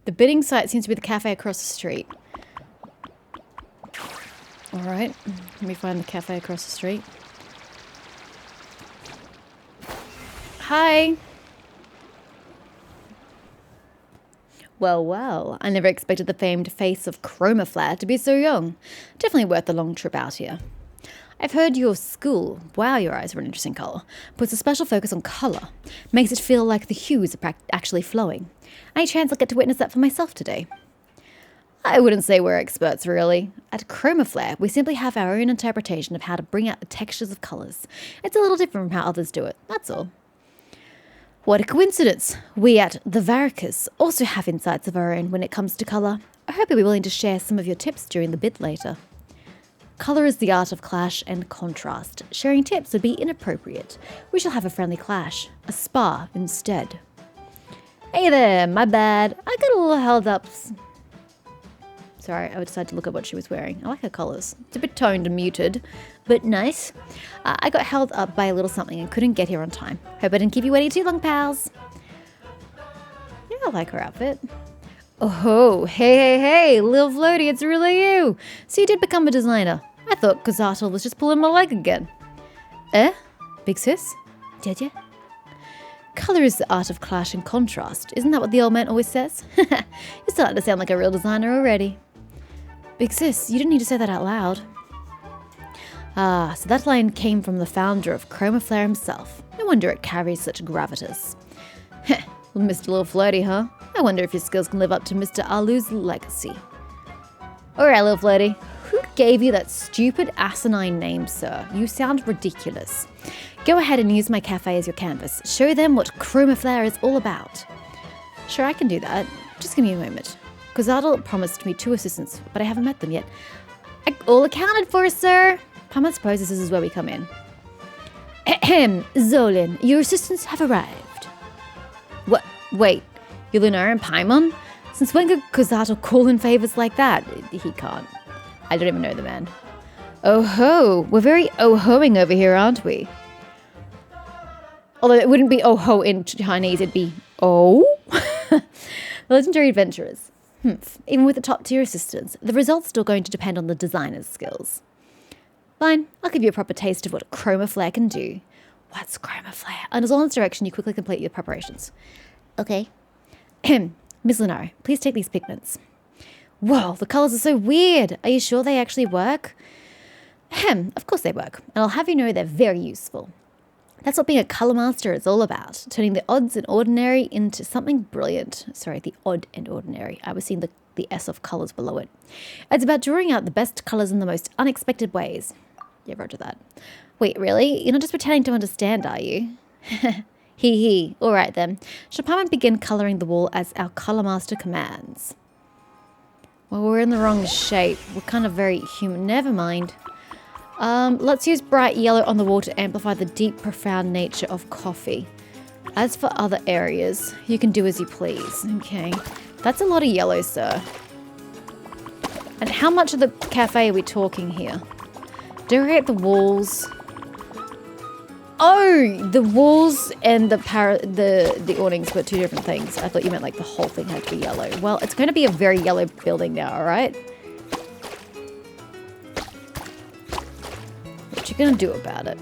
The bidding site seems to be the cafe across the street. Alright, let me find the cafe across the street. Hi! Well, well, I never expected the famed face of Chromaflare to be so young. Definitely worth the long trip out here. I've heard your school, wow, your eyes are an interesting colour, puts a special focus on colour. Makes it feel like the hues are actually flowing. Any chance I'll get to witness that for myself today? I wouldn't say we're experts, really. At Chromaflare, we simply have our own interpretation of how to bring out the textures of colours. It's a little different from how others do it, that's all. What a coincidence. We at the Varicus also have insights of our own when it comes to colour. I hope you'll be willing to share some of your tips during the bid later. Colour is the art of clash and contrast. Sharing tips would be inappropriate. We shall have a friendly clash. A spa instead. Hey there, my bad. I got a little held up. Sorry, I decided to look at what she was wearing. I like her colours. It's a bit toned and muted, but nice. I got held up by a little something and couldn't get here on time. Hope I didn't keep you waiting too long, pals. Yeah, I like her outfit. Oh, hey, Lil Floaty, it's really you. So you did become a designer. I thought Kozatl was just pulling my leg again. Eh? Big sis? Did ya? Colour is the art of clash and contrast. Isn't that what the old man always says? You're starting to sound like a real designer already. Big sis, you didn't need to say that out loud. Ah, so that line came from the founder of Chromaflare himself. No wonder it carries such gravitas. Heh, well, Mr. Lil Floaty, huh? I wonder if your skills can live up to Mr. Alu's legacy. Alright, Lil Floaty. Who gave you that stupid asinine name, sir? You sound ridiculous. Go ahead and use my cafe as your canvas. Show them what Chromaflare is all about. Sure, I can do that. Just give me a moment. Kozatl promised me 2 assistants, but I haven't met them yet. All accounted for, sir. Paimon supposes this is where we come in. Ahem, Zolin, your assistants have arrived. What? Wait, you're Lunara and Paimon? Since when could Kozatl call in favors like that? He can't. I don't even know the man. Oh ho, we're very oh-hoing over here, aren't we? Although it wouldn't be oh-ho in Chinese, it'd be oh. Legendary adventurers. Even with the top tier assistants, the result's still going to depend on the designer's skills. Fine, I'll give you a proper taste of what Chromaflare can do. What's Chromaflare? Under Zolan's direction, you quickly complete your preparations. Okay. Miss Lunara, please take these pigments. Whoa, the colours are so weird. Are you sure they actually work? Of course they work. And I'll have you know they're very useful. That's what being a colour master is all about. Turning the odds and ordinary into something brilliant. Sorry, the odd and ordinary. I was seeing the S of colours below it. It's about drawing out the best colours in the most unexpected ways. Yeah, roger that. Wait, really? You're not just pretending to understand, are you? Hee. All right then. Shall Paimon begin colouring the wall as our colour master commands? Well, we're in the wrong shape. We're kind of very human. Never mind. Let's use bright yellow on the wall to amplify the deep, profound nature of coffee. As for other areas, you can do as you please. Okay. That's a lot of yellow, sir. And how much of the cafe are we talking here? Decorate the walls. Oh, the walls and the awnings were 2 different things. I thought you meant like the whole thing had to be yellow. Well, it's going to be a very yellow building now, all right? What you going to do about it?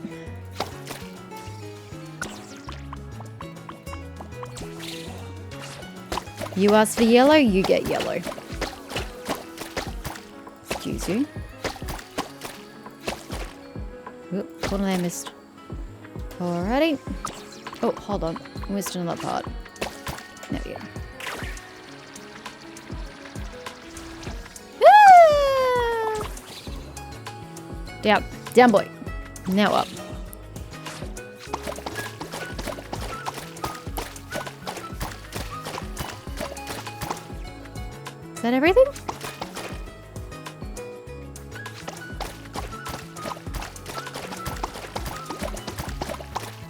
You ask for yellow, you get yellow. Excuse you. Oop, what did I miss? Alrighty. Oh, hold on. I missed another part. There we go. Ah! Down boy. Now up. Is that everything?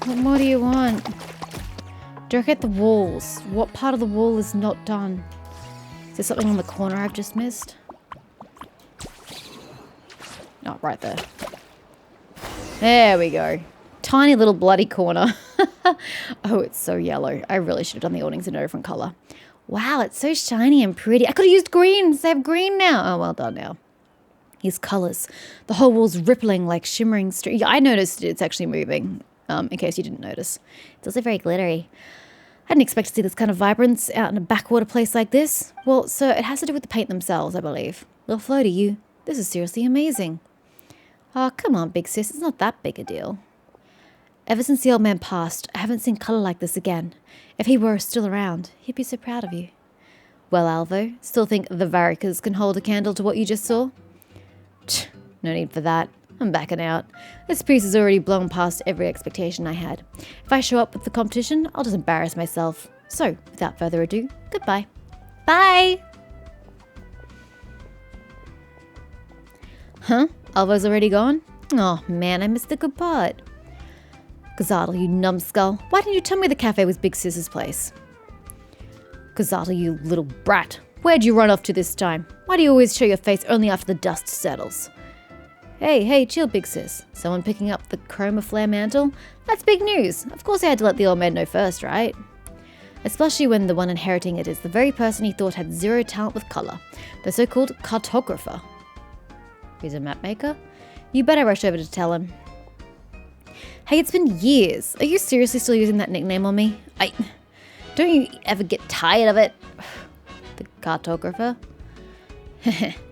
What more do you want? Decorate the walls. What part of the wall is not done? Is there something on the corner I've just missed? Oh, right there. There we go. Tiny little bloody corner. Oh, it's so yellow. I really should have done the awnings in a different colour. Wow, it's so shiny and pretty. I could have used green. So I have green now. Oh, well done now. His colours. The whole wall's rippling like shimmering streams. I noticed it's actually moving, in case you didn't notice. It's also very glittery. I didn't expect to see this kind of vibrance out in a backwater place like this. Well, so it has to do with the paint themselves, I believe. Little Floaty, this is seriously amazing. Oh, come on, big sis. It's not that big a deal. Ever since the old man passed, I haven't seen colour like this again. If he were still around, he'd be so proud of you. Well, Alvo, still think the Varicas can hold a candle to what you just saw? No need for that. I'm backing out. This piece has already blown past every expectation I had. If I show up with the competition, I'll just embarrass myself. So, without further ado, goodbye. Bye! Huh? Alvo's already gone? Oh man, I missed the good part. Gazadal, you numbskull. Why didn't you tell me the cafe was Big Sis's place? Gazadal, you little brat. Where'd you run off to this time? Why do you always show your face only after the dust settles? Hey, chill, Big Sis. Someone picking up the chroma flare mantle? That's big news. Of course I had to let the old man know first, right? Especially when the one inheriting it is the very person he thought had zero talent with colour. The so-called cartographer. He's a map maker? You better rush over to tell him. Hey, it's been years. Are you seriously still using that nickname on me? Don't you ever get tired of it? The cartographer?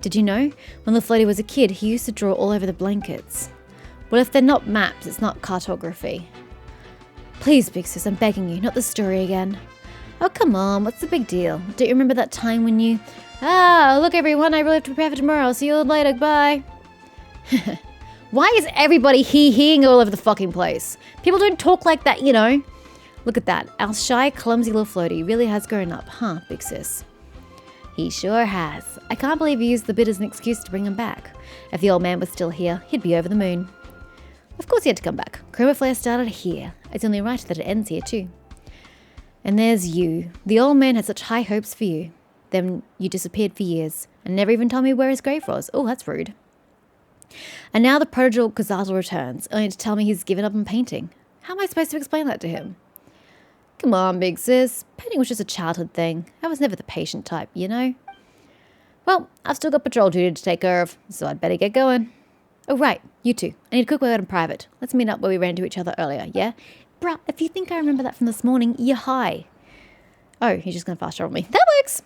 Did you know? When the Floaty was a kid, he used to draw all over the blankets. Well, if they're not maps, it's not cartography. Please, Big Sis, I'm begging you, not the story again. Oh, come on, what's the big deal? Don't you remember that time when you... Ah, look everyone, I really have to prepare for tomorrow. See you all later, bye. Why is everybody hee-heeing all over the fucking place? People don't talk like that, you know. Look at that. Our shy, clumsy little Floaty really has grown up, huh, Big Sis? He sure has. I can't believe he used the bit as an excuse to bring him back. If the old man was still here, he'd be over the moon. Of course he had to come back. Chroma Flare started here. It's only right that it ends here too. And there's you. The old man had such high hopes for you. Then you disappeared for years and never even told me where his grave was. Oh, that's rude. And now the prodigal Gazadal returns, only to tell me he's given up on painting. How am I supposed to explain that to him? Come on, Big Sis. Painting was just a childhood thing. I was never the patient type, you know? Well, I've still got patrol duty to take care of, so I'd better get going. Oh, right. You two. I need a quick word in private. Let's meet up where we ran into each other earlier, yeah? Bruh, if you think I remember that from this morning, you're high. Oh, you're just going to fast travel me. That works.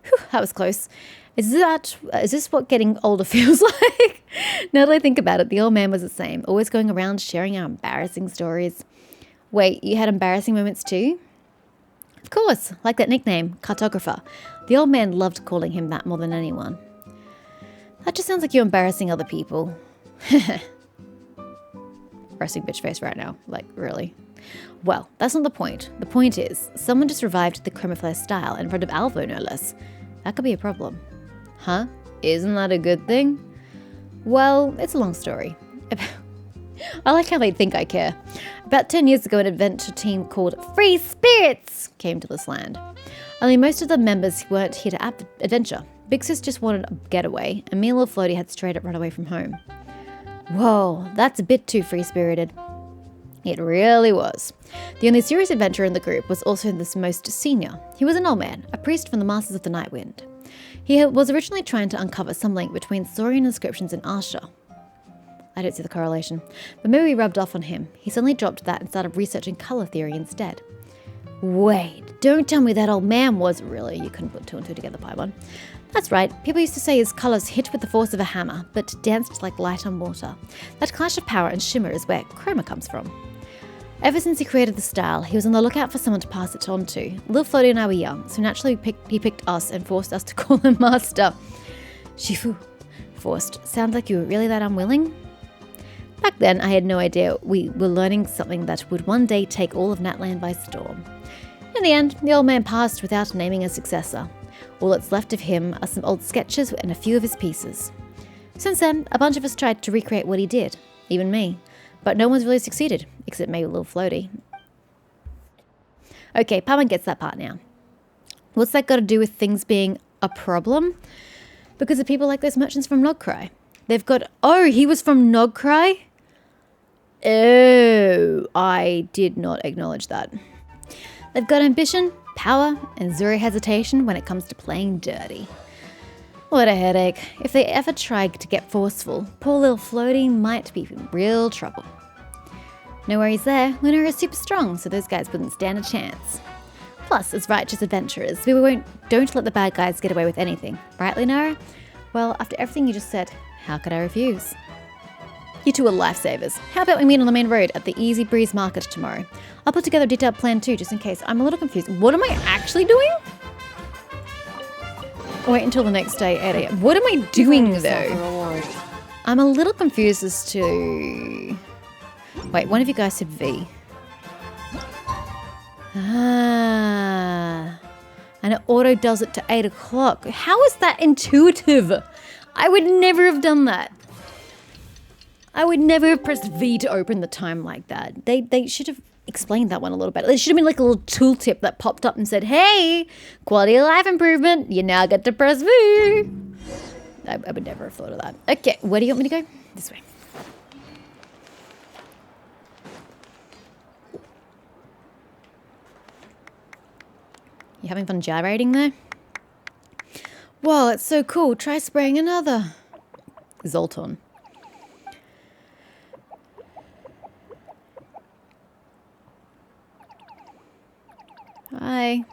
Whew, that was close. Is this what getting older feels like? Now that I think about it, the old man was the same, always going around sharing our embarrassing stories. Wait, you had embarrassing moments too? Of course, like that nickname, cartographer. The old man loved calling him that more than anyone. That just sounds like you're embarrassing other people. Resting bitch face right now, like really. Well, that's not the point. The point is, someone just revived the chroma flare style in front of Alvo, no less. That could be a problem. Huh? Isn't that a good thing? Well, it's a long story. I like how they think I care. About 10 years ago, an adventure team called Free Spirits came to this land. Only most of the members weren't here to adventure. Big Sis just wanted a getaway, and me and Little Floaty had straight up run away from home. Whoa, that's a bit too free-spirited. It really was. The only serious adventurer in the group was also the most senior. He was an old man, a priest from the Masters of the Nightwind. He was originally trying to uncover some link between Saurian inscriptions and Asha. I don't see the correlation, but maybe we rubbed off on him. He suddenly dropped that and started researching colour theory instead. Wait, don't tell me that old man was... Really, you couldn't put two and two together, Paimon. That's right, people used to say his colours hit with the force of a hammer, but danced like light on water. That clash of power and shimmer is where chroma comes from. Ever since he created the style, he was on the lookout for someone to pass it on to. Lil Floaty and I were young, so naturally he picked us and forced us to call him Master. Shifu. Forced. Sounds like you were really that unwilling? Back then, I had no idea we were learning something that would one day take all of Natland by storm. In the end, the old man passed without naming a successor. All that's left of him are some old sketches and a few of his pieces. Since then, a bunch of us tried to recreate what he did, even me. But no one's really succeeded, except maybe Little Floaty. Okay, Paimon gets that part now. What's that got to do with things being a problem? Because of people like those merchants from Nogcry. They've got... Oh, he was from Nogcry? Oh, I did not acknowledge that. They've got ambition, power and zero hesitation when it comes to playing dirty. What a headache. If they ever tried to get forceful, poor little Floaty might be in real trouble. No worries there, Lunara is super strong, so those guys wouldn't stand a chance. Plus, as righteous adventurers, don't let the bad guys get away with anything. Right, Lunara? Well, after everything you just said, how could I refuse? You two are lifesavers. How about we meet on the main road at the Easy Breeze Market tomorrow? I'll put together a detailed plan too, just in case. I'm a little confused. What am I actually doing? Wait until the next day, 8 AM. What am I doing, though? I'm a little confused as to... Wait, one of you guys said V. Ah... And it auto does it to 8 o'clock. How is that intuitive? I would never have done that. I would never have pressed V to open the time like that. They should have explained that one a little better. There should have been like a little tooltip that popped up and said, hey, quality of life improvement. You now get to press V. I would never have thought of that. Okay, where do you want me to go? This way. You having fun gyrating there? Whoa, it's so cool. Try spraying another. Zoltan. Hi.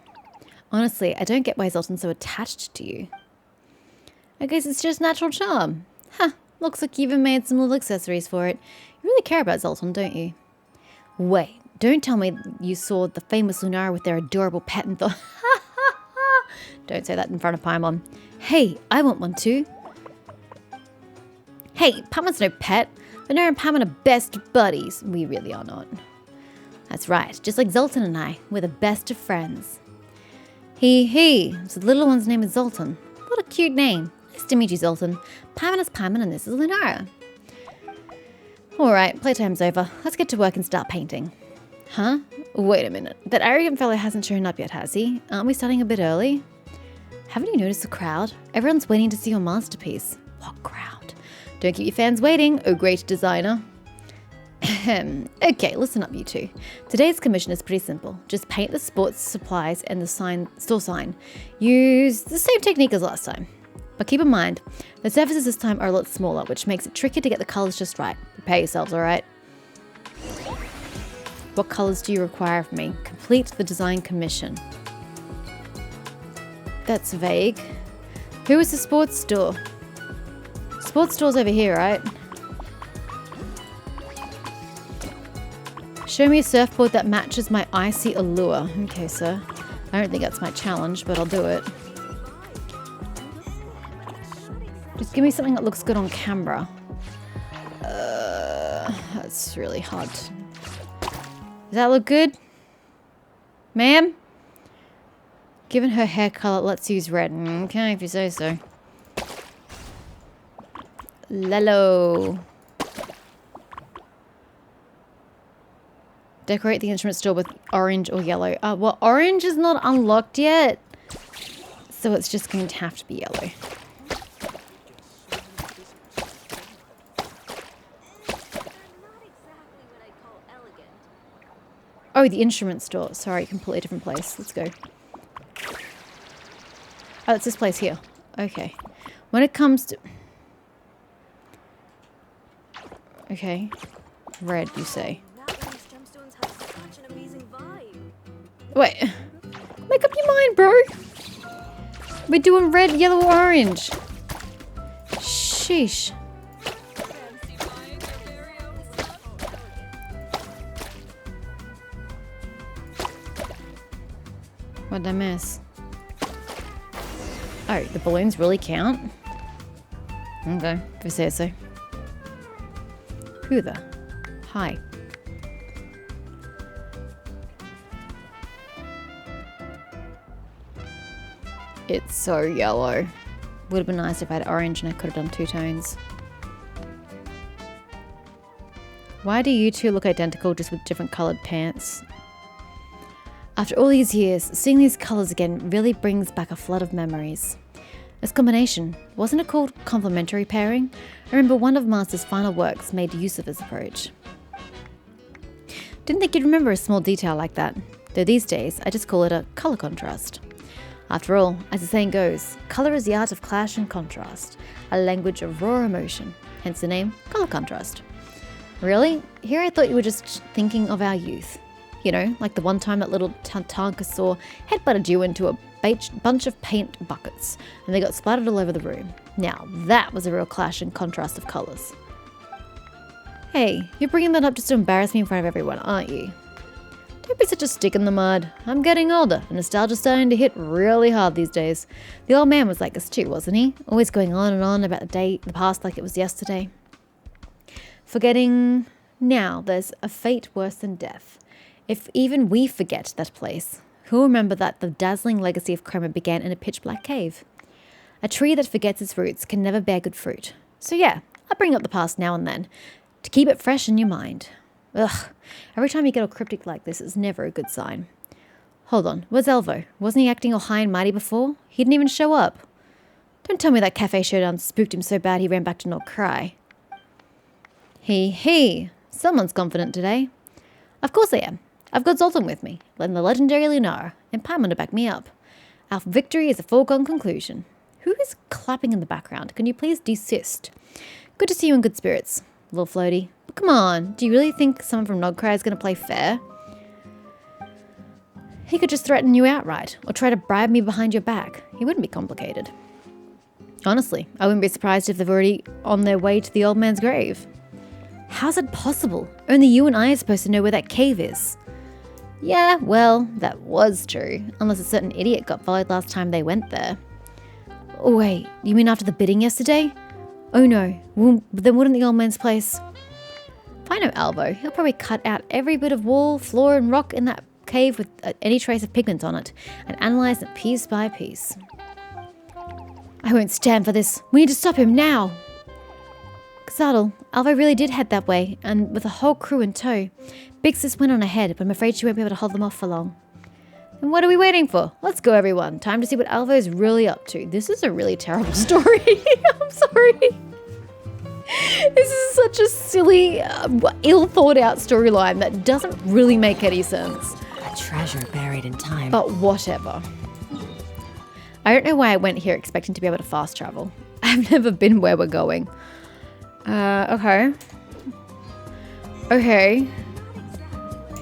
Honestly, I don't get why Zoltan's so attached to you. I guess it's just natural charm. Huh, looks like you even made some little accessories for it. You really care about Zoltan, don't you? Wait, don't tell me you saw the famous Lunara with their adorable pet and thought, don't say that in front of Paimon. Hey, I want one too. Hey, Paimon's no pet. Lunara and Paimon are best buddies. We really are not. That's right, just like Zoltan and I, we're the best of friends. He. So the little one's name is Zoltan. What a cute name. Nice to meet you, Zoltan. Paimon is Paimon and this is Lunara. Alright, playtime's over. Let's get to work and start painting. Huh? Wait a minute. That arrogant fellow hasn't shown up yet, has he? Aren't we starting a bit early? Haven't you noticed the crowd? Everyone's waiting to see your masterpiece. What crowd? Don't keep your fans waiting, oh great designer. Okay, listen up you two. Today's commission is pretty simple. Just paint the sports supplies and the store sign. Use the same technique as last time. But keep in mind, the surfaces this time are a lot smaller, which makes it tricky to get the colours just right. Prepare yourselves, alright? What colours do you require of me? Complete the design commission. That's vague. Who is the sports store? Sports store's over here, right? Show me a surfboard that matches my icy allure. Okay, sir. I don't think that's my challenge, but I'll do it. Just give me something that looks good on camera. That's really hard. Does that look good? Ma'am? Given her hair color, let's use red. Okay, if you say so. Lello. Decorate the instrument store with orange or yellow. Well, orange is not unlocked yet. So it's just going to have to be yellow. Oh, the instrument store. Sorry, completely different place. Let's go. Oh, it's this place here. Okay. When it comes to... Okay. Red, you say. Wait. Make up your mind, bro. We're doing red, yellow, orange. Sheesh. What did I miss? Oh, the balloons really count? Okay, if you say so. Who the? Hi. It's so yellow. Would have been nice if I had orange and I could have done two tones. Why do you two look identical just with different coloured pants? After all these years, seeing these colours again really brings back a flood of memories. This combination, wasn't it called complementary pairing? I remember one of Master's final works made use of this approach. Didn't think you'd remember a small detail like that. though these days I just call it a colour contrast. After all, as the saying goes, colour is the art of clash and contrast, a language of raw emotion, hence the name colour contrast. Really? Here I thought you were just thinking of our youth. You know, like the one time that little Tankasaur headbutted you into a bunch of paint buckets, and they got splattered all over the room. Now, that was a real clash and contrast of colours. Hey, you're bringing that up just to embarrass me in front of everyone, aren't you? Don't be such a stick in the mud. I'm getting older, and nostalgia's starting to hit really hard these days. The old man was like this too, wasn't he? Always going on and on about the past like it was yesterday. Forgetting now there's a fate worse than death. If even we forget that place, who'll remember that the dazzling legacy of Chroma began in a pitch-black cave? A tree that forgets its roots can never bear good fruit. So yeah, I bring up the past now and then, to keep it fresh in your mind. Ugh, every time you get all cryptic like this, it's never a good sign. Hold on, where's Elvo? Wasn't he acting all high and mighty before? He didn't even show up. Don't tell me that cafe showdown spooked him so bad he ran back to not cry. Someone's confident today. Of course I am. I've got Zoltan with me, and the legendary Lunara, and Paimon to back me up. Our victory is a foregone conclusion. Who is clapping in the background? Can you please desist? Good to see you in good spirits, little floaty. But come on, do you really think someone from Nogcry is going to play fair? He could just threaten you outright, or try to bribe me behind your back. He wouldn't be complicated. Honestly, I wouldn't be surprised if they've already on their way to the old man's grave. How's it possible? Only you and I are supposed to know where that cave is. Yeah, well, that was true. Unless a certain idiot got followed last time they went there. Oh wait, you mean after the bidding yesterday? Oh no, then wouldn't the old man's place? If I know Alvo, he'll probably cut out every bit of wall, floor and rock in that cave with any trace of pigment on it, and analyze it piece by piece. I won't stand for this. We need to stop him now. Xardal, Alvo really did head that way, and with a whole crew in tow. Big Sis went on ahead, but I'm afraid she won't be able to hold them off for long. Then what are we waiting for? Let's go, everyone. Time to see what Alvo is really up to. This is a really terrible story. I'm sorry. This is such a silly, ill-thought-out storyline that doesn't really make any sense. A treasure buried in time. But whatever. I don't know why I went here expecting to be able to fast travel. I've never been where we're going. Okay.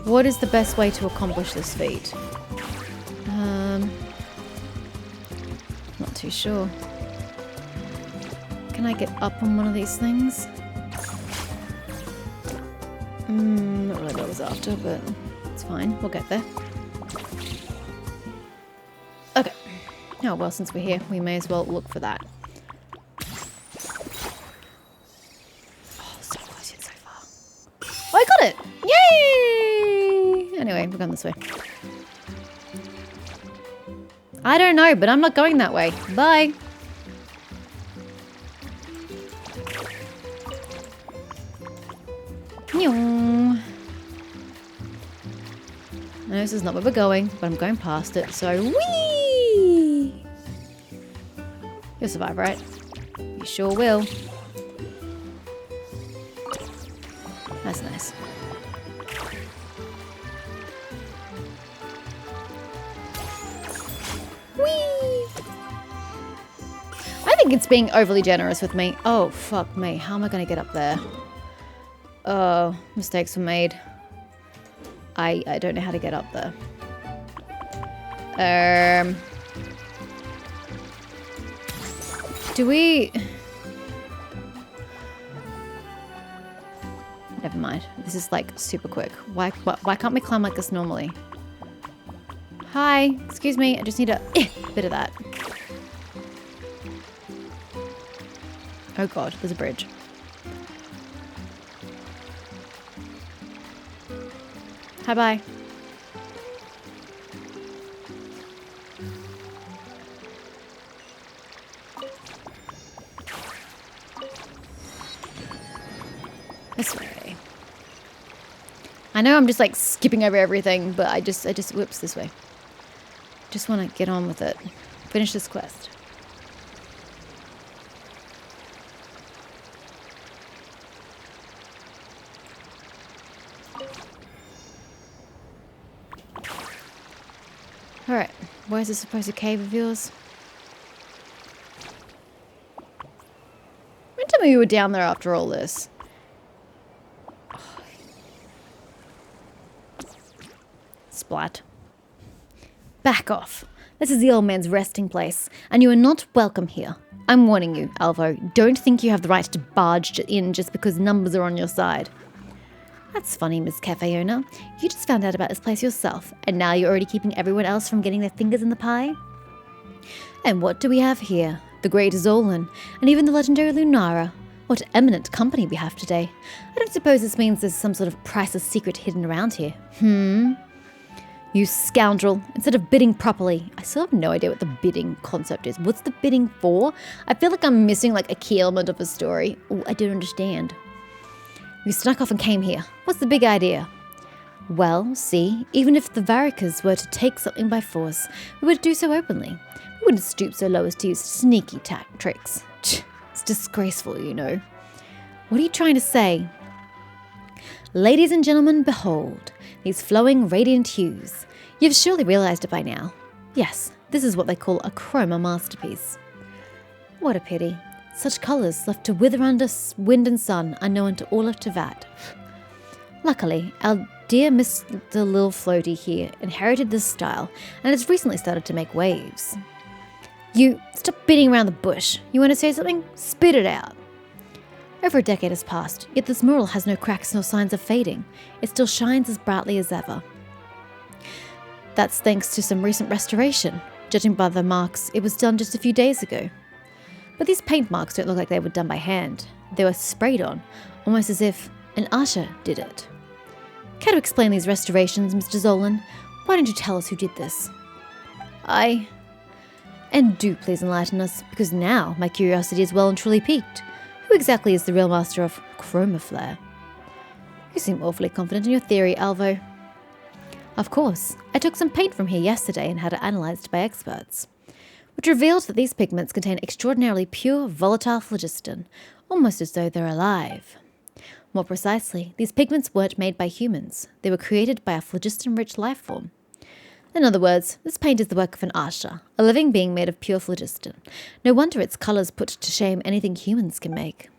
What is the best way to accomplish this feat? Not too sure. Can I get up on one of these things? Not really what I was after, but it's fine. We'll get there. Okay. Oh, well, since we're here, we may as well look for that. Oh, so close yet so far. Oh, I got it! Yay! Anyway, we're going this way. I don't know, but I'm not going that way. Bye! I know this is not where we're going, but I'm going past it, so whee! You'll survive, right? You sure will. That's nice. Whee! I think it's being overly generous with me. Oh, fuck me. How am I going to get up there? Oh, mistakes were made. I don't know how to get up there. Do we... Never mind. This is like super quick. Why can't we climb like this normally? Hi, excuse me. I just need a bit of that. Oh god, there's a bridge. Hi, bye. This way. I know I'm just like skipping over everything, but I just whoops, this way. Just want to get on with it. Finish this quest. Alright, where's this supposed cave of yours? Don't tell me you were down there after all this. Splat. Back off. This is the old man's resting place, and you are not welcome here. I'm warning you, Alvo. Don't think you have the right to barge in just because numbers are on your side. That's funny, Miss Cafe owner. You just found out about this place yourself, and now you're already keeping everyone else from getting their fingers in the pie? And what do we have here? The great Zolan, and even the legendary Lunara. What eminent company we have today. I don't suppose this means there's some sort of priceless secret hidden around here. You scoundrel. Instead of bidding properly. I still have no idea what the bidding concept is. What's the bidding for? I feel like I'm missing like a key element of a story. Ooh, I don't understand. You snuck off and came here. What's the big idea? Well, see, even if the Varikas were to take something by force, we would do so openly. We wouldn't stoop so low as to use sneaky tricks. It's disgraceful, you know. What are you trying to say? Ladies and gentlemen, behold, these flowing, radiant hues. You've surely realized it by now. Yes, this is what they call a chroma masterpiece. What a pity. Such colours left to wither under wind and sun are known to all of Tevat. Luckily, our dear Mr. Lil Floaty here inherited this style and has recently started to make waves. You, stop beating around the bush. You want to say something? Spit it out. Over a decade has passed, yet this mural has no cracks nor signs of fading. It still shines as brightly as ever. That's thanks to some recent restoration. Judging by the marks, it was done just a few days ago. But these paint marks don't look like they were done by hand. They were sprayed on, almost as if an usher did it. Care to explain these restorations, Mr. Zolan? Why don't you tell us who did this? And do please enlighten us, because now my curiosity is well and truly piqued. Who exactly is the real master of chroma flare? You seem awfully confident in your theory, Alvo. Of course, I took some paint from here yesterday and had it analysed by experts, which revealed that these pigments contain extraordinarily pure, volatile phlogiston, almost as though they're alive. More precisely, these pigments weren't made by humans. They were created by a phlogiston-rich life form. In other words, this paint is the work of an Asha, a living being made of pure phlogiston. No wonder its colours put to shame anything humans can make.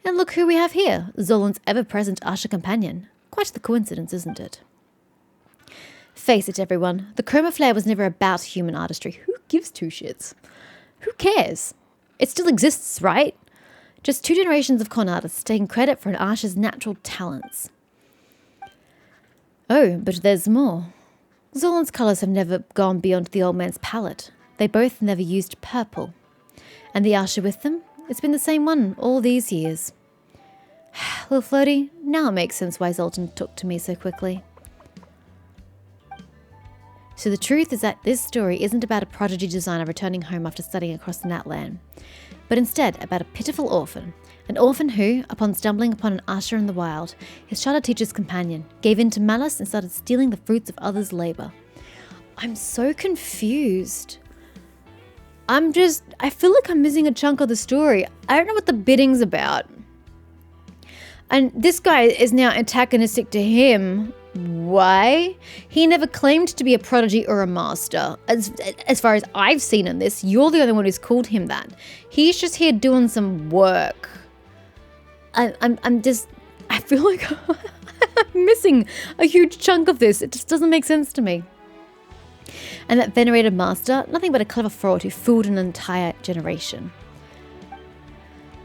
And look who we have here, Zolan's ever-present Asha companion. Quite the coincidence, isn't it? Face it, everyone, the chroma flare was never about human artistry. Who gives two shits? Who cares? It still exists, right? Just 2 generations of con artists taking credit for an Asha's natural talents. Oh, but there's more. Zolan's colours have never gone beyond the old man's palette. They both never used purple. And the Asha with them? It's been the same one all these years. Lil Floaty, now it makes sense why Zoltan took to me so quickly. So the truth is that this story isn't about a prodigy designer returning home after studying across the Natlan, but instead about a pitiful orphan. An orphan who, upon stumbling upon an Asha in the wild, his charter teacher's companion, gave in to malice and started stealing the fruits of others' labour. I'm so confused. I feel like I'm missing a chunk of the story. I don't know what the bidding's about. And this guy is now antagonistic to him. Why? He never claimed to be a prodigy or a master. As far as I've seen in this, you're the only one who's called him that. He's just here doing some work. I feel like I'm missing a huge chunk of this. It just doesn't make sense to me. And that venerated master, nothing but a clever fraud who fooled an entire generation.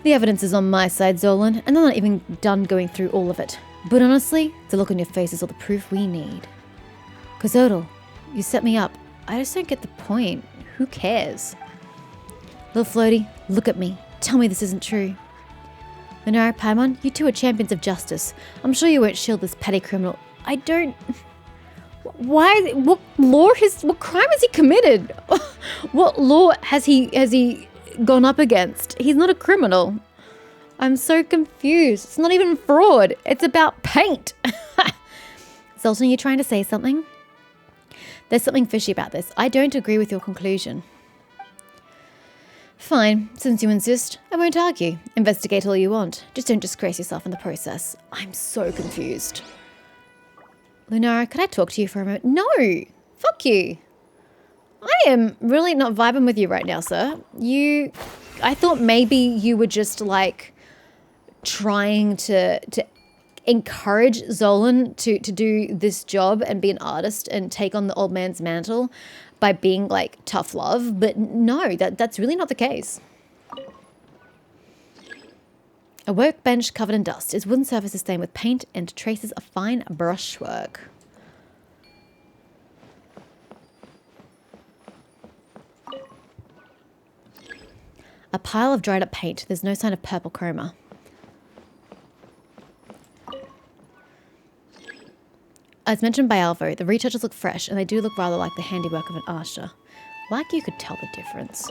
The evidence is on my side, Zolan, and I'm not even done going through all of it. But honestly, the look on your face is all the proof we need. Kozodal, you set me up. I just don't get the point. Who cares? Lil Floaty, look at me. Tell me this isn't true. Lunara, Paimon, you two are champions of justice. I'm sure you won't shield this petty criminal. I don't... Why? What crime has he committed? What law has he gone up against? He's not a criminal. I'm so confused. It's not even fraud. It's about paint. Zoltan, you trying to say something? There's something fishy about this. I don't agree with your conclusion. Fine, since you insist, I won't argue. Investigate all you want. Just don't disgrace yourself in the process. I'm so confused. Lunara, could I talk to you for a moment? No! Fuck you! I am really not vibing with you right now, sir. I thought maybe you were just like trying to encourage Zolan to do this job and be an artist and take on the old man's mantle by being like tough love, but no, that's really not the case. A workbench covered in dust. Its wooden surface is stained with paint and traces of fine brushwork. A pile of dried up paint. There's no sign of purple chroma. As mentioned by Alvo, the retouches look fresh and they do look rather like the handiwork of an Asha. Like you could tell the difference.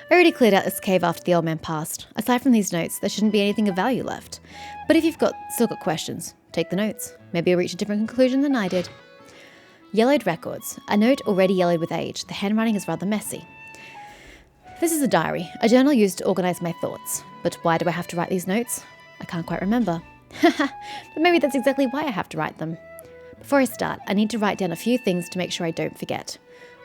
I already cleared out this cave after the old man passed. Aside from these notes, there shouldn't be anything of value left. But if you've still got questions, take the notes. Maybe you'll reach a different conclusion than I did. Yellowed records. A note already yellowed with age. The handwriting is rather messy. This is a diary, a journal used to organise my thoughts. But why do I have to write these notes? I can't quite remember. But maybe that's exactly why I have to write them. Before I start, I need to write down a few things to make sure I don't forget.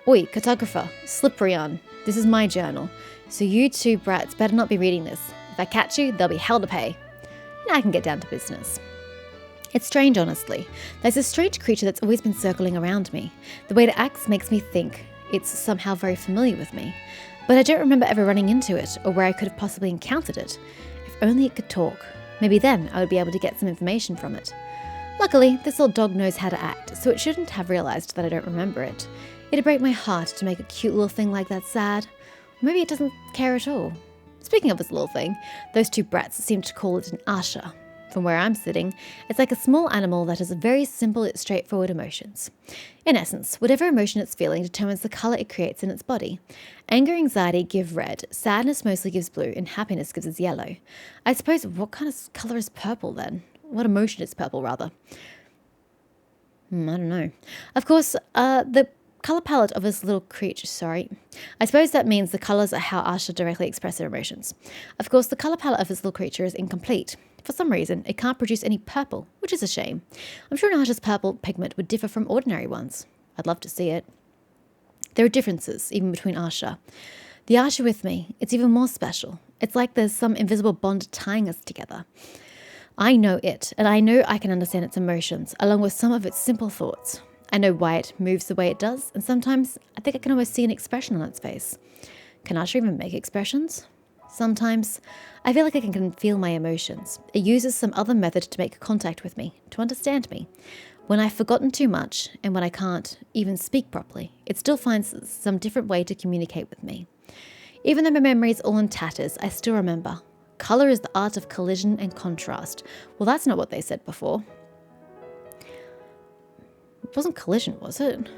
Oi, cartographer, slippery on. This is my journal, so you two brats better not be reading this. If I catch you, there'll be hell to pay. Now I can get down to business. It's strange, honestly. There's a strange creature that's always been circling around me. The way it acts makes me think it's somehow very familiar with me. But I don't remember ever running into it, or where I could have possibly encountered it. If only it could talk. Maybe then I would be able to get some information from it. Luckily, this old dog knows how to act, so it shouldn't have realised that I don't remember it. It'd break my heart to make a cute little thing like that sad. Or maybe it doesn't care at all. Speaking of this little thing, those two brats seem to call it an Asha. From where I'm sitting, it's like a small animal that has very simple yet straightforward emotions. In essence, whatever emotion it's feeling determines the colour it creates in its body. Anger and anxiety give red, sadness mostly gives blue, and happiness gives us yellow. I suppose what kind of colour is purple then? What emotion is purple, rather? I don't know. Of course, the colour palette of this little creature, I suppose that means the colours are how Asha directly express their emotions. Of course, the colour palette of this little creature is incomplete. For some reason, it can't produce any purple, which is a shame. I'm sure an Asha's purple pigment would differ from ordinary ones. I'd love to see it. There are differences, even between Asha. The Asha with me, it's even more special. It's like there's some invisible bond tying us together. I know it, and I know I can understand its emotions, along with some of its simple thoughts. I know why it moves the way it does, and sometimes I think I can almost see an expression on its face. Can Asha even make expressions? Sometimes I feel like I can feel my emotions. It uses some other method to make contact with me, to understand me. When I've forgotten too much, and when I can't even speak properly, it still finds some different way to communicate with me. Even though my memory is all in tatters, I still remember. Colour is the art of collision and contrast. Well, that's not what they said before. It wasn't collision, was it?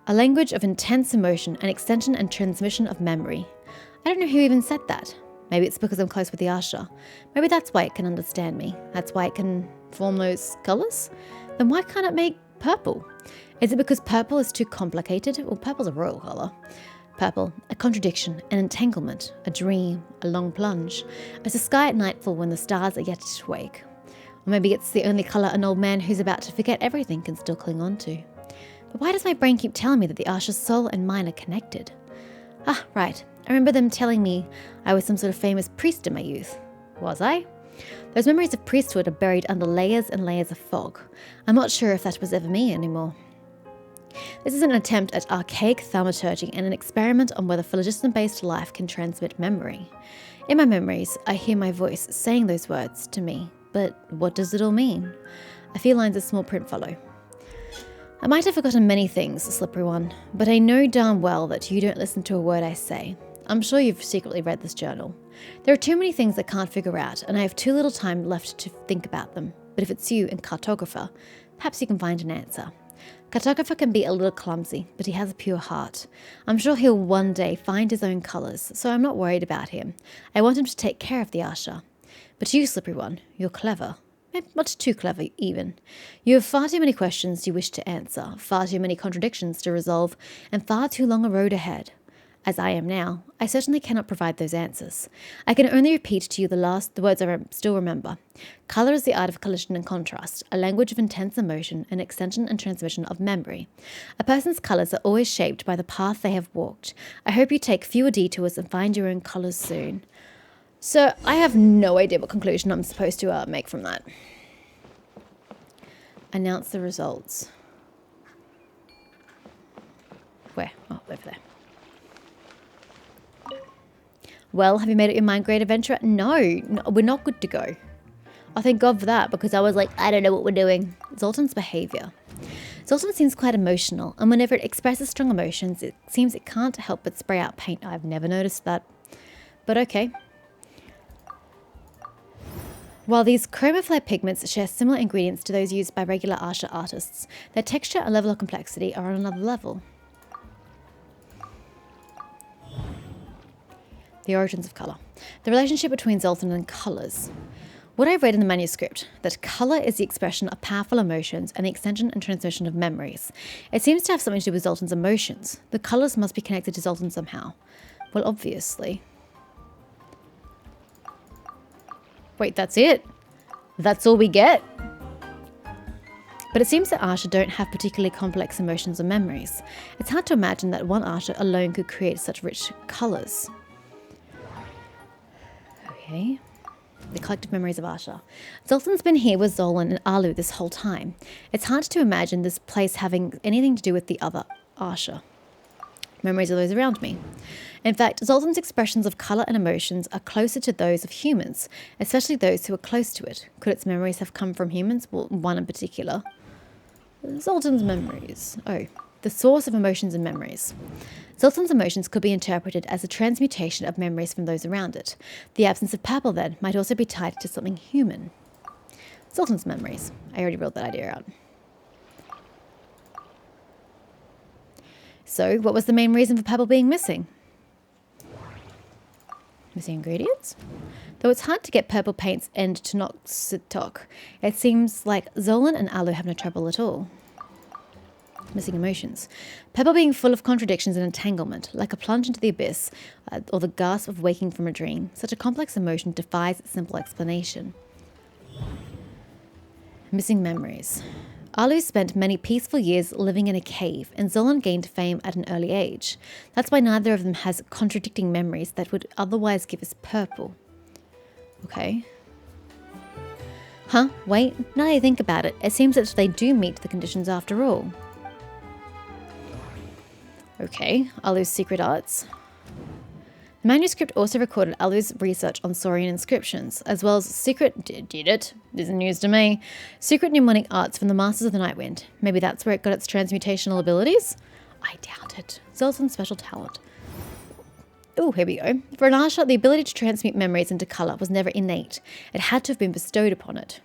A language of intense emotion, an extension and transmission of memory. I don't know who even said that. Maybe it's because I'm close with the Asha. Maybe that's why it can understand me. That's why it can form those colours. Then why can't it make purple? Is it because purple is too complicated? Well, purple's a royal colour. Purple, a contradiction, an entanglement, a dream, a long plunge. As the sky at nightfall when the stars are yet to wake. Or maybe it's the only colour an old man who's about to forget everything can still cling on to. But why does my brain keep telling me that the Asha's soul and mine are connected? Ah, right. I remember them telling me I was some sort of famous priest in my youth. Was I? Those memories of priesthood are buried under layers and layers of fog. I'm not sure if that was ever me anymore. This is an attempt at archaic thaumaturgy and an experiment on whether phlogiston-based life can transmit memory. In my memories, I hear my voice saying those words to me, but what does it all mean? A few lines of small print follow. I might have forgotten many things, Slippery One, but I know darn well that you don't listen to a word I say. I'm sure you've secretly read this journal. There are too many things I can't figure out, and I have too little time left to think about them. But if it's you and Cartographer, perhaps you can find an answer. Cartographer can be a little clumsy, but he has a pure heart. I'm sure he'll one day find his own colours, so I'm not worried about him. I want him to take care of the Asha. But you, Slippery One, you're clever. Maybe much too clever, even. You have far too many questions you wish to answer, far too many contradictions to resolve, and far too long a road ahead. as I am now, I certainly cannot provide those answers. I can only repeat to you the words I still remember. Colour is the art of collision and contrast, a language of intense emotion, an extension and transmission of memory. A person's colours are always shaped by the path they have walked. I hope you take fewer detours and find your own colours soon. So I have no idea what conclusion I'm supposed to make from that. Announce the results. Where? Oh, over there. Well, have you made up your mind, great adventurer? No, we're not good to go. I thank God for that, because I was like, I don't know what we're doing. Zoltan's behaviour. Zoltan seems quite emotional, and whenever it expresses strong emotions, it seems it can't help but spray out paint. I've never noticed that. But okay. While these chromaflare pigments share similar ingredients to those used by regular Asha artists, their texture and level of complexity are on another level. The origins of colour. The relationship between Zoltan and colours. What I've read in the manuscript, that colour is the expression of powerful emotions and the extension and transmission of memories. It seems to have something to do with Zoltan's emotions. The colours must be connected to Zoltan somehow. Well, obviously. Wait, that's it? That's all we get? But it seems that Asha don't have particularly complex emotions or memories. It's hard to imagine that one Asha alone could create such rich colours. Okay. The collective memories of Asha. Zoltan's been here with Zolan and Alu this whole time. It's hard to imagine this place having anything to do with the other Asha. Memories of those around me. In fact, Zoltan's expressions of colour and emotions are closer to those of humans, especially those who are close to it. Could its memories have come from humans? Well, one in particular. Zoltan's memories. Oh, the source of emotions and memories. Zoltan's emotions could be interpreted as a transmutation of memories from those around it. The absence of purple, then, might also be tied to something human. Zoltan's memories. I already wrote that idea out. So, what was the main reason for purple being missing? Missing ingredients? Though it's hard to get purple paint's end to not talk, it seems like Zolan and Alu have no trouble at all. Missing emotions. Purple being full of contradictions and entanglement, like a plunge into the abyss, or the gasp of waking from a dream. Such a complex emotion defies simple explanation. Missing memories. Alu spent many peaceful years living in a cave, and Zolan gained fame at an early age. That's why neither of them has contradicting memories that would otherwise give us purple. Okay. Huh, wait, now that I think about it, it seems that they do meet the conditions after all. Okay, Alu's secret arts. The manuscript also recorded Alu's research on Saurian inscriptions, as well as did it? This is news to me. Secret mnemonic arts from the Masters of the Nightwind. Maybe that's where it got its transmutational abilities? I doubt it. Zoltan's special talent. Oh, here we go. For an Asha, the ability to transmute memories into colour was never innate. It had to have been bestowed upon it.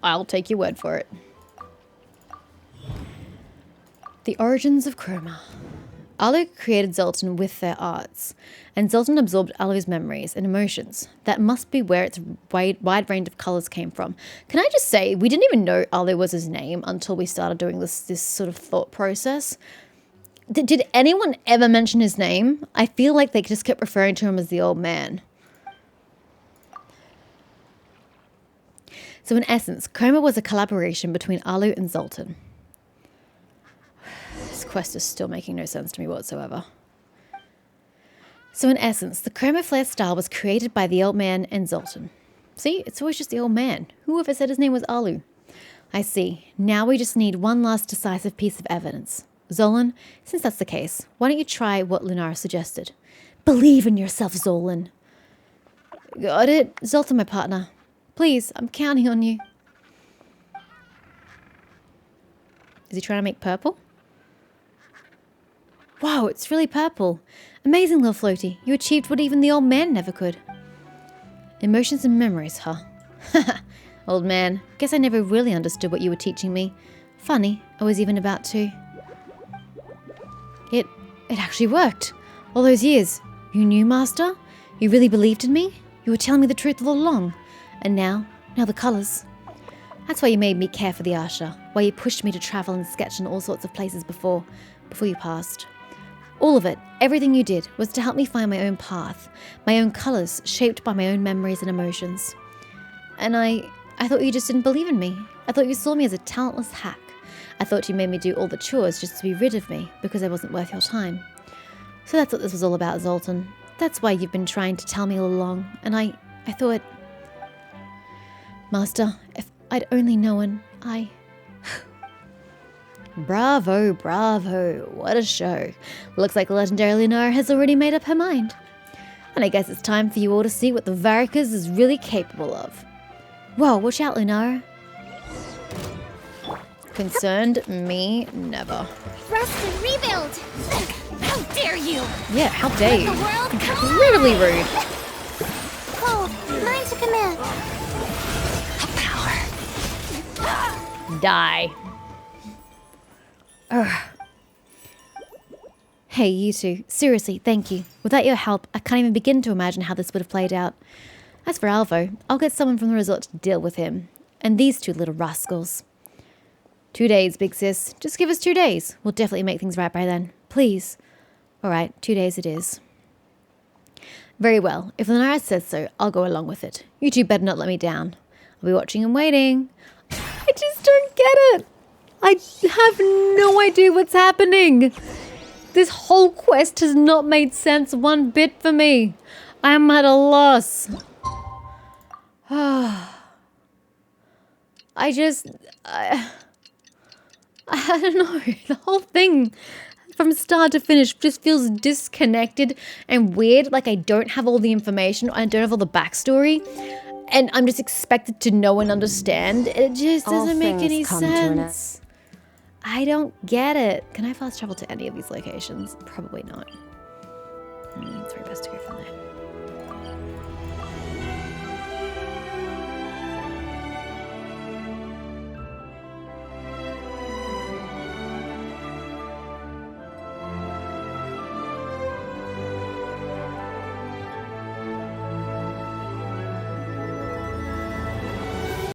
I'll take your word for it. The origins of chroma. Alu created Zoltan with their arts, and Zoltan absorbed Alu's memories and emotions. That must be where its wide range of colours came from. Can I just say, we didn't even know Alu was his name until we started doing this sort of thought process. Did anyone ever mention his name? I feel like they just kept referring to him as the old man. So in essence, chroma was a collaboration between Alu and Zoltan. This quest is still making no sense to me whatsoever. So in essence, the chroma flare style was created by the old man and Zoltan. See, it's always just the old man. Whoever said his name was Alu? I see. Now we just need one last decisive piece of evidence. Zolan, since that's the case, why don't you try what Lunara suggested? Believe in yourself, Zolan. Got it? Zoltan, my partner. Please, I'm counting on you. Is he trying to make purple? Wow, it's really purple. Amazing, little floaty. You achieved what even the old man never could. Emotions and memories, huh? Old man, guess I never really understood what you were teaching me. Funny, I was even about to. It actually worked. All those years. You knew, Master? You really believed in me? You were telling me the truth all along. And now the colours. That's why you made me care for the Asha. Why you pushed me to travel and sketch in all sorts of places before you passed. All of it, everything you did, was to help me find my own path, my own colors, shaped by my own memories and emotions. And I thought you just didn't believe in me. I thought you saw me as a talentless hack. I thought you made me do all the chores just to be rid of me, because I wasn't worth your time. So that's what this was all about, Zoltan. That's why you've been trying to tell me all along, and I thought... Master, if I'd only known, Bravo, bravo. What a show. Looks like the legendary Lunara has already made up her mind. And I guess it's time for you all to see what the Varicas is really capable of. Whoa, watch out, Lunara. Concerned me never. Rest and rebuild! How dare you! Yeah, how dare you. The world come Incredibly rude. Cold, mine to command. Power. Die. Ugh. Hey, you two. Seriously, thank you. Without your help, I can't even begin to imagine how this would have played out. As for Alvo, I'll get someone from the resort to deal with him. And these two little rascals. 2 days, big sis. Just give us 2 days. We'll definitely make things right by then. Please. Alright, 2 days it is. Very well. If Lunara says so, I'll go along with it. You two better not let me down. I'll be watching and waiting. I just don't get it. I have no idea what's happening. This whole quest has not made sense one bit for me. I'm at a loss. I don't know. The whole thing from start to finish just feels disconnected and weird. Like I don't have all the information. I don't have all the backstory. And I'm just expected to know and understand. It just doesn't make any sense. I don't get it. Can I fast travel to any of these locations? Probably not. It's very best to go from there.